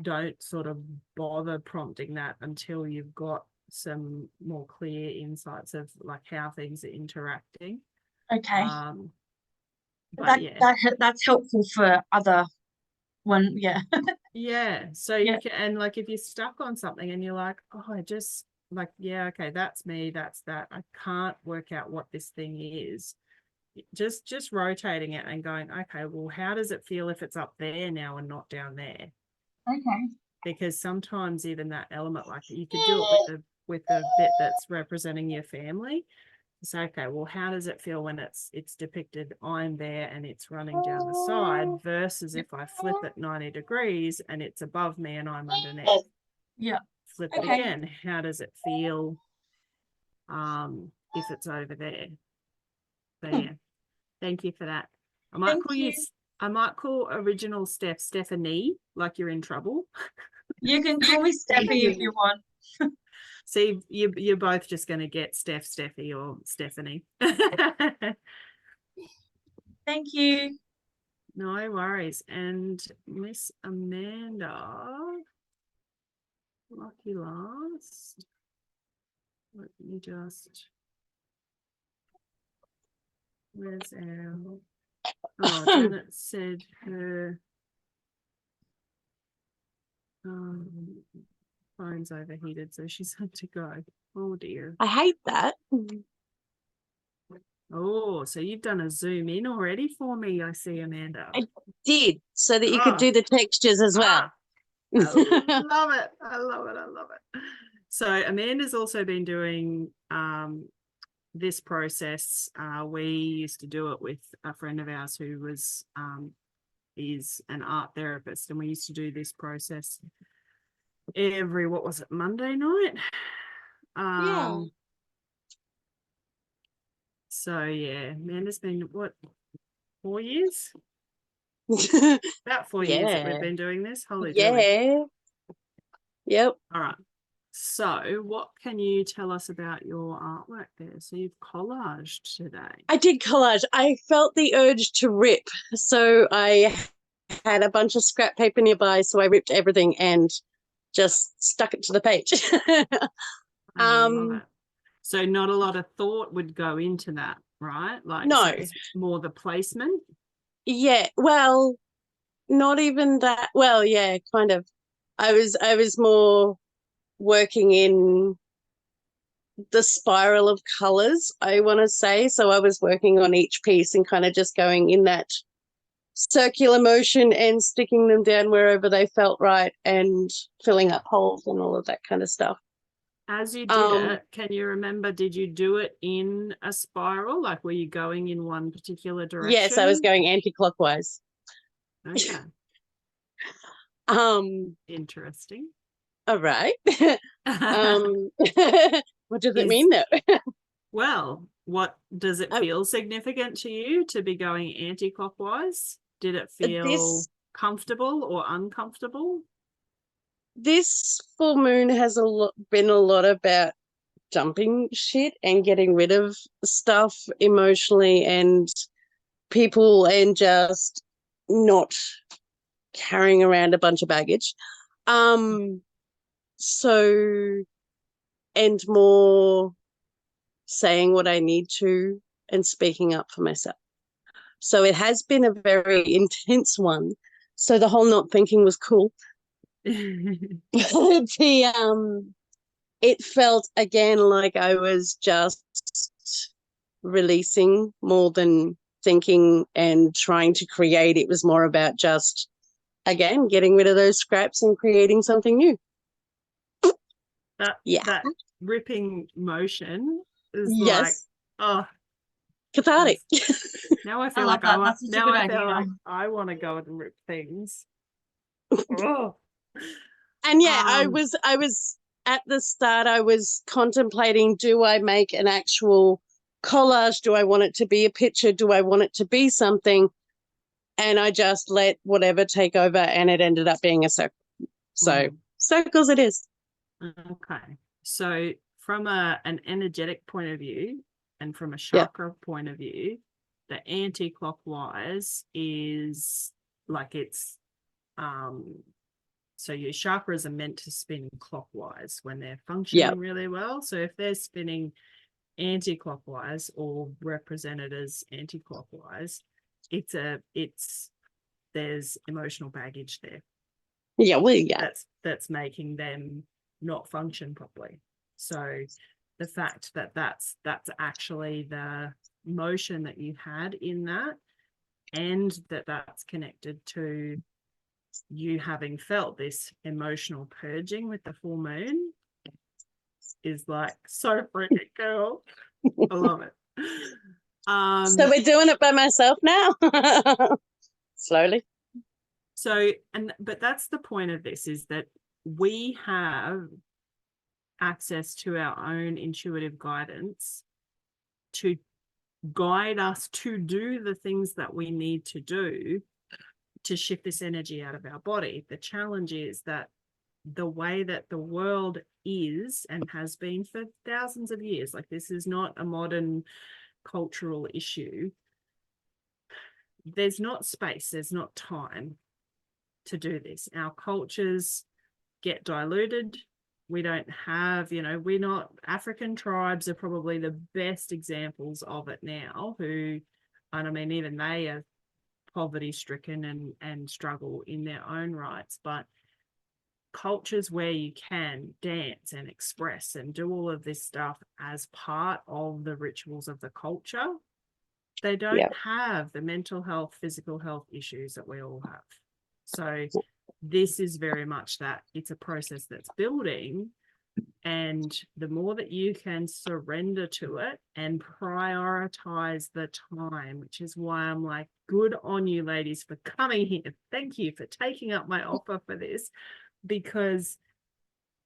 don't sort of bother prompting that until you've got some more clear insights of like how things are interacting. Okay. But that's helpful for other one. Yeah. Yeah. So Yeah. you can, and like if you're stuck on something and you're like, oh, I just like, yeah, okay, that's me, that's that. I can't work out what this thing is. Just rotating it and going, okay, well, how does it feel if it's up there now and not down there? Okay. Because sometimes even that element, like you could do it with the bit that's representing your family. It's okay, well, how does it feel when it's depicted I'm there and it's running down the side versus if I flip it 90 degrees and it's above me and I'm underneath? Yeah. Flip it again. How does it feel if it's over there? So yeah, thank you for that. I might call you. I might call original Steph Stephanie, like you're in trouble. You can call me Steffi if you want. See, you're both just going to get Steffi or Stephanie. Thank you. No worries. And Miss Amanda, lucky last. Let me just. Where's our? Oh, Janet said her. phone's overheated, so she's had to go. Oh dear. I hate that. Oh, so you've done a zoom in already for me, I see, Amanda. I did, so that you could Ah. do the textures as well. I love it. I love it. I love it. So Amanda's also been doing this process. We used to do it with a friend of ours who was is an art therapist, and we used to do this process every, what was it, Monday night? Yeah. So yeah, Amanda's been, what, 4 years? About 4 years that we've Yeah. been doing this. Holy dooly. Yeah. Yep. All right. So what can you tell us about your artwork there? So you've collaged today. I did collage. I felt the urge to rip. So I had a bunch of scrap paper nearby. So I ripped everything and just stuck it to the page. I love it. So not a lot of thought would go into that, right? Like, No. so it's more the placement. Yeah. Well, not even that. Well, yeah, kind of. I was more working in the spiral of colors, I want to say. So I was working on each piece and kind of just going in that circular motion and sticking them down wherever they felt right and filling up holes and all of that kind of stuff. As you did it, can you remember, did you do it in a spiral? Like, were you going in one particular direction? Yes, I was going anti-clockwise. Okay. Interesting. All right. What does it Is- mean though? Well, what does it feel significant to you to be going anti-clockwise? Did it feel comfortable or uncomfortable? This full moon has been a lot about dumping shit and getting rid of stuff emotionally and people and just not carrying around a bunch of baggage. So, and more saying what I need to and speaking up for myself. So it has been a very intense one. So the whole not thinking was cool. It felt again like I was just releasing more than thinking and trying to create. It was more about just, again, getting rid of those scraps and creating something new. That ripping motion is Yes. like, oh, Cathartic. now I feel love like that. That's such a now good I feel idea. like I want to go and rip things. Oh. And yeah, I was at the start, I was contemplating, do I make an actual collage? Do I want it to be a picture? Do I want it to be something? And I just let whatever take over, and it ended up being a circle. So circles it is. Okay. So from an energetic point of view and from a chakra point of view, the anti-clockwise is like it's so your chakras are meant to spin clockwise when they're functioning really well. So if they're spinning anti-clockwise or represented as anti-clockwise, there's emotional baggage there. Yeah, well, That's making them not function properly. So the fact that that's actually the motion that you had in that, and that's connected to you having felt this emotional purging with the full moon is like so freaking cool. I love it. So we're doing it by myself now. Slowly. So, but that's the point of this, is that we have access to our own intuitive guidance to guide us to do the things that we need to do to shift this energy out of our body. The challenge is that the way that the world is and has been for thousands of years, like this is not a modern cultural issue. There's not space, there's not time to do this. Our cultures get diluted. We don't have, we're not, African tribes are probably the best examples of it now, and I mean, even they are poverty stricken and struggle in their own rights. But cultures where you can dance and express and do all of this stuff as part of the rituals of the culture, they don't Yep. have the mental health, physical health issues that we all have. So this is very much that it's a process that's building. And the more that you can surrender to it and prioritize the time, which is why I'm like, good on you ladies for coming here. Thank you for taking up my offer for this, because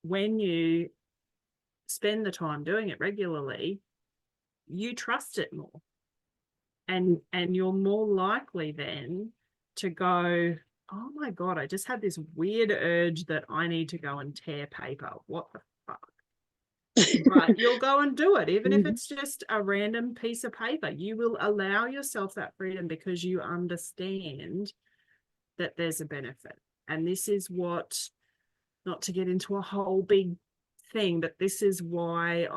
when you spend the time doing it regularly, you trust it more. And you're more likely then to go, oh my God, I just had this weird urge that I need to go and tear paper. What the fuck? Right, you'll go and do it, even if it's just a random piece of paper. You will allow yourself that freedom because you understand that there's a benefit. And this is what, not to get into a whole big thing, but this is why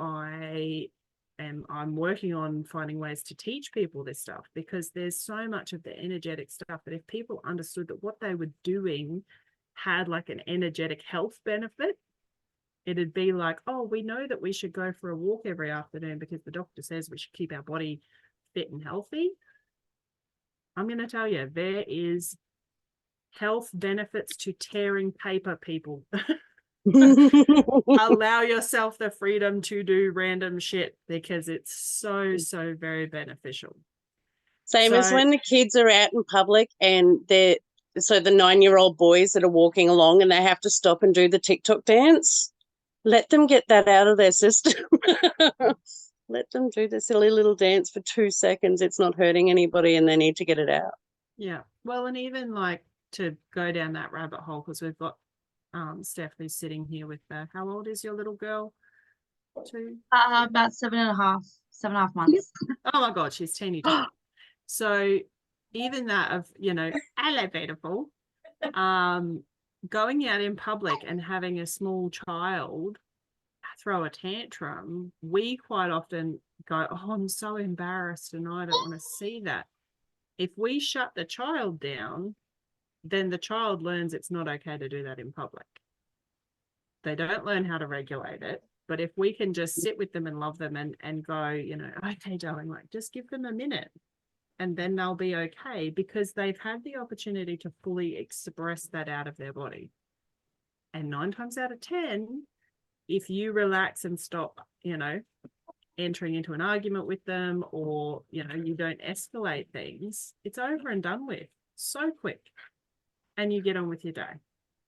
I'm working on finding ways to teach people this stuff, because there's so much of the energetic stuff that if people understood that what they were doing had like an energetic health benefit, it'd be like, oh, we know that we should go for a walk every afternoon because the doctor says we should keep our body fit and healthy. I'm going to tell you, there is health benefits to tearing paper, people. Allow yourself the freedom to do random shit because it's so very beneficial. Same as when the kids are out in public and the 9-year-old boys that are walking along and they have to stop and do the TikTok dance. Let them get that out of their system. Let them do this silly little dance for 2 seconds. It's not hurting anybody and they need to get it out. Yeah. Well, and even like to go down that rabbit hole, because we've got Steph who's sitting here with how old is your little girl? 2? About 7.5 months. Oh my God, she's teeny tiny. So even that of, elevatable, going out in public and having a small child throw a tantrum, we quite often go, oh, I'm so embarrassed and I don't want to see that. If we shut the child down, then the child learns it's not okay to do that in public. They don't learn how to regulate it. But if we can just sit with them and love them and go, okay, darling, like just give them a minute and then they'll be okay, because they've had the opportunity to fully express that out of their body. And 9 times out of 10, if you relax and stop, entering into an argument with them, or, you don't escalate things, it's over and done with so quick. And you get on with your day.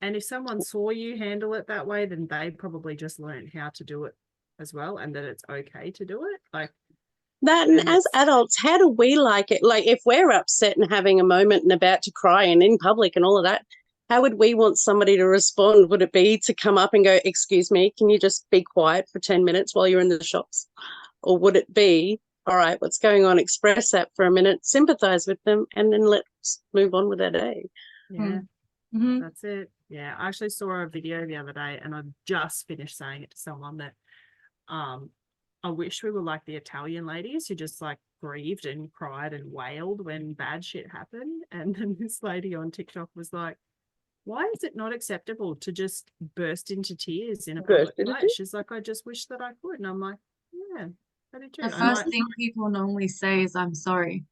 And if someone saw you handle it that way, then they probably just learned how to do it as well, and that it's okay to do it. Like that, and as adults, how do we like it? Like if we're upset and having a moment and about to cry and in public and all of that, how would we want somebody to respond? Would it be to come up and go, excuse me, can you just be quiet for 10 minutes while you're in the shops? Or would it be, all right, what's going on? Express that for a minute, sympathize with them, and then let's move on with our day. Yeah, that's it. Yeah, I actually saw a video the other day and I just finished saying it to someone that I wish we were like the Italian ladies who just like grieved and cried and wailed when bad shit happened. And then this lady on TikTok was like, why is it not acceptable to just burst into tears in a public place? She's like, I just wish that I could. And I'm like, yeah, I do too. The first thing people normally say is, I'm sorry.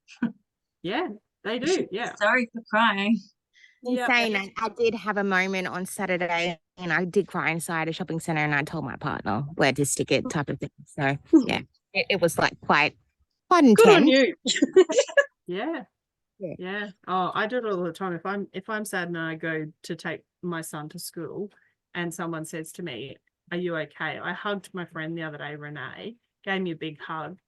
Yeah, they do. Yeah. Sorry for crying. Yeah. Saying that, I did have a moment on Saturday and I did cry inside a shopping centre and I told my partner where to stick it, type of thing. So yeah, it was like quite intense. Good on you. Yeah. Oh, I do it all the time. If I'm sad and I go to take my son to school and someone says to me, are you okay? I hugged my friend the other day, Renee, gave me a big hug,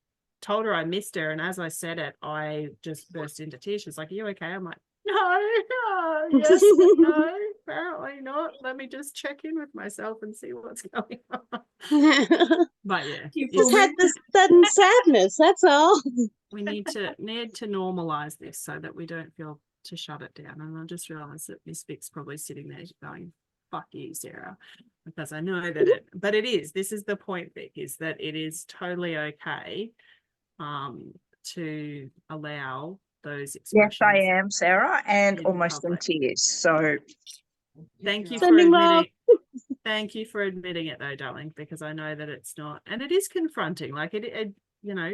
told her I missed her, and as I said it, I just burst into tears. She's like, are you okay? I'm like, no, yes, no, apparently not. Let me just check in with myself and see what's going on. But yeah, just had this sudden sadness, that's all. We need to normalize this so that we don't feel to shut it down. And I just realized that Miss Vic's probably sitting there going, fuck you, Sarah, because I know that but it is, this is the point, Vic, is that it is totally okay to allow those expressions. Yes, I am, Sarah, and almost in tears. So thank you for admitting. Thank you for admitting it though, darling, because I know that it's not, and it is confronting. Like it you know,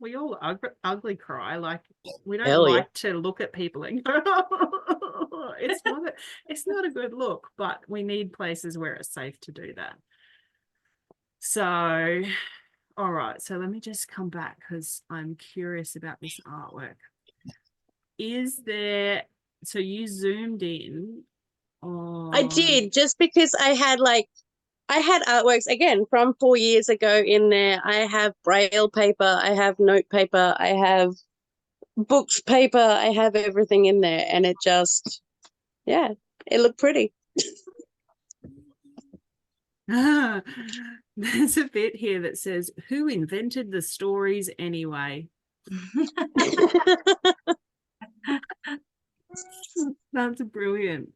we all ugly cry. Like we don't Hell yeah. like to look at people and go, it's not a good look, but we need places where it's safe to do that. So, all right. So let me just come back because I'm curious about this artwork. Is there, so you zoomed in on... I did, just because I had artworks again from 4 years ago in there. I have braille paper, I have note paper, I have books paper, I have everything in there, and it just, yeah, it looked pretty. There's a bit here that says, who invented the stories anyway? That's brilliant.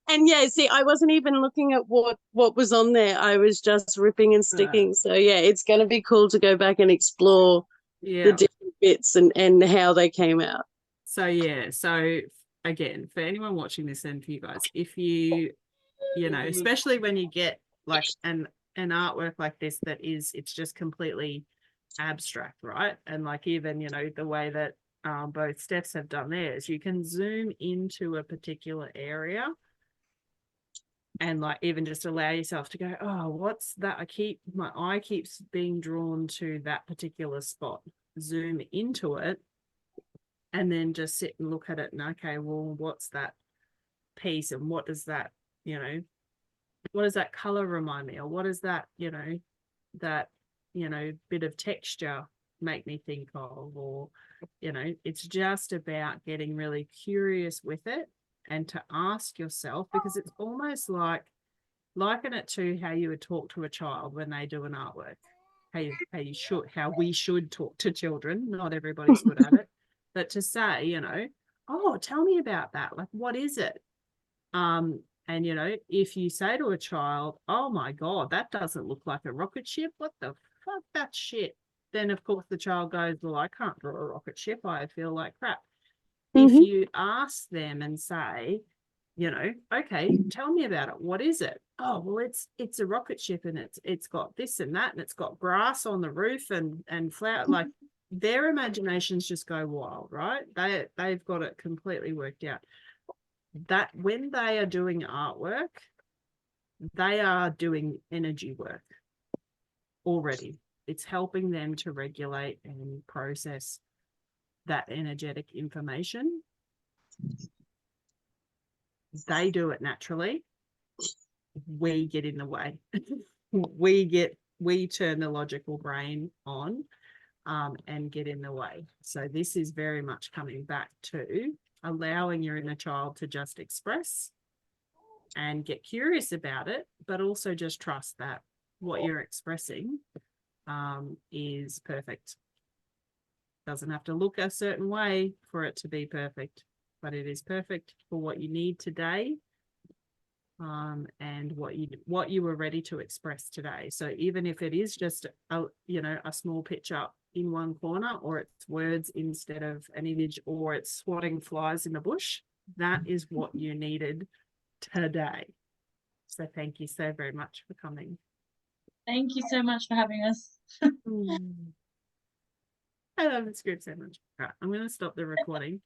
And yeah, see, I wasn't even looking at what was on there. I was just ripping and sticking. So yeah, it's going to be cool to go back and explore the different bits and how they came out. So yeah, so again, for anyone watching this and for you guys, if you know, especially when you get like an artwork like this that is, it's just completely abstract, right? And like even, you know, the way that both Stephs have done theirs, you can zoom into a particular area and like even just allow yourself to go, oh, what's that? My eye keeps being drawn to that particular spot. Zoom into it and then just sit and look at it and okay, well, what's that piece and what does that, you know, what does that color remind me, or what is that, you know, bit of texture make me think of, or, you know, it's just about getting really curious with it and to ask yourself, because it's almost like, liken it to how you would talk to a child when they do an artwork, how we should talk to children. Not everybody's good at it, but to say, you know, oh, tell me about that. Like, what is it? And, you know, if you say to a child, oh, my God, that doesn't look like a rocket ship. What the fuck, that shit? Then, of course, the child goes, well, I can't draw a rocket ship. I feel like crap. If you ask them and say, you know, okay, tell me about it. What is it? Oh, well, it's a rocket ship and it's got this and that and it's got grass on the roof and flower. Like their imaginations just go wild, right? They've got it completely worked out. That when they are doing artwork, they are doing energy work already. It's helping them to regulate and process that energetic information. They do it naturally. We get in the way. we turn the logical brain on and get in the way. So this is very much coming back to allowing your inner child to just express and get curious about it, but also just trust that what you're expressing is perfect. Doesn't have to look a certain way for it to be perfect, but it is perfect for what you need today and what you were ready to express today. So even if it is just a small picture in one corner, or it's words instead of an image, or it's swatting flies in the bush, that is what you needed today. So thank you so very much for coming. Thank you so much for having us. I love this group so much. Right, I'm going to stop the recording.